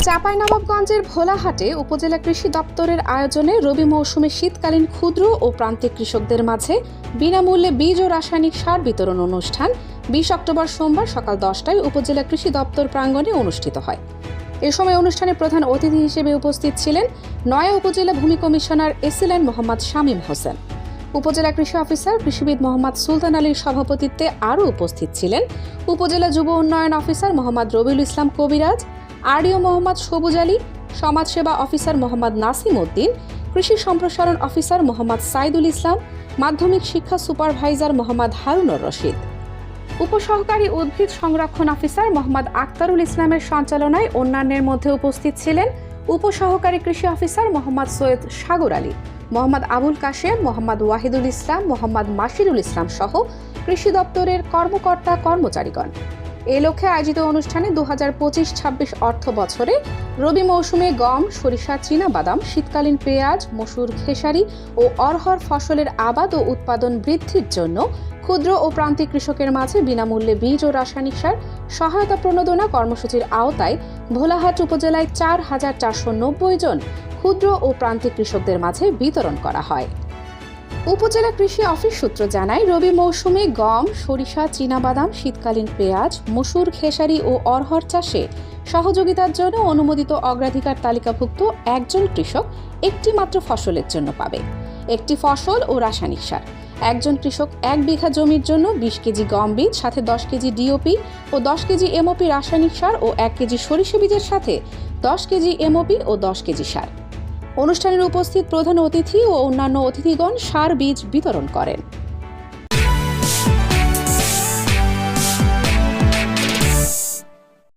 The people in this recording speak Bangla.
চাঁপাইনবাবগঞ্জের ভোলাহাটে উপজেলা কৃষি দপ্তরের আয়োজনে রবি মৌসুমে শীতকালীন ক্ষুদ্র ও প্রান্তিক কৃষকদের মাঝে বিনামূল্যে বীজ ও রাসায়নিক সার বিতরণ অনুষ্ঠান 20 অক্টোবর সোমবার সকাল 10টায় উপজেলা কৃষি দপ্তর প্রাঙ্গণে অনুষ্ঠিত হয়। এ সময় অনুষ্ঠানে প্রধান অতিথি হিসেবে উপস্থিত ছিলেন নয়া উপজেলা ভূমি কমিশনার এসিলাইন মোহাম্মদ শামীম হোসেন। উপজেলা কৃষি অফিসার কৃষিবিদ মোহাম্মদ সুলতান আলীর সভাপতিত্বে আরও উপস্থিত ছিলেন উপজেলা যুব উন্নয়ন অফিসার মোহাম্মদ রবিউল ইসলাম কবিরাজ, আরডিও মোহাম্মদ সবুজ আলী, সমাজসেবা অফিসার মোহাম্মদ নাসিম উদ্দিন, কৃষি সম্প্রসারণ অফিসার মোহাম্মদ সাইদুল ইসলাম, মাধ্যমিক শিক্ষা সুপারভাইজার মোহাম্মদ হারুনুর রশিদ। উপসহকারী উদ্ভিদ সংরক্ষণ অফিসার মোহাম্মদ আক্তারুল ইসলামের সঞ্চালনায় অন্যান্যের মধ্যে উপস্থিত ছিলেন উপসহকারী কৃষি অফিসার মোহাম্মদ সৈয়দ সাগর আলী, মোহাম্মদ আবুল কাশেম, মোহাম্মদ ওয়াহিদুল ইসলাম, মোহাম্মদ মাশিরুল ইসলাম সহ কৃষি দপ্তরের কর্মকর্তা কর্মচারীগণ। এ লক্ষ্যে আয়োজিত অনুষ্ঠানে 2025-26 অর্থ বছরে রবি মৌসুমে গম, সরিষা, চীনাবাদাম, শীতকালীন পেঁয়াজ, মসুর, খেসারি ও অরহর ফসলের আবাদ ও উৎপাদন বৃদ্ধির জন্য ক্ষুদ্র ও প্রান্তিক কৃষকের মাঝে বিনামূল্যে বীজ ও রাসায়নিক সার সহায়তা প্রণোদনা কর্মসূচির আওতায় ভোলাহাট উপজেলায় 4,490 জন ক্ষুদ্র ও প্রান্তিক কৃষকদের মাঝে বিতরণ করা হয়। উপজেলা কৃষি অফিস সূত্র জানায়, রবি মৌসুমে গম, সরিষা, চীনাবাদাম, শীতকালীন পেঁয়াজ, মসুর, খেসারি ও অরহর চাষে সহযোগিতার জন্য অনুমোদিত অগ্রাধিকার তালিকাভুক্ত একজন কৃষক একটি মাত্র ফসলের জন্য পাবে একটি ফসল ও রাসায়নিক সার। একজন কৃষক 1 বিঘা জমির জন্য 20 কেজি গম বীজ, সাথে 10 কেজি ডিওপি ও 10 কেজি এমওপি রাসায়নিক সার ও 1 কেজি সরিষা বীজের সাথে 10 কেজি এমওপি ও 10 কেজি সার। অনুষ্ঠানের উপস্থিত প্রধান অতিথি ও অন্যান্য অতিথিগণ সার বীজ বিতরণ করেন।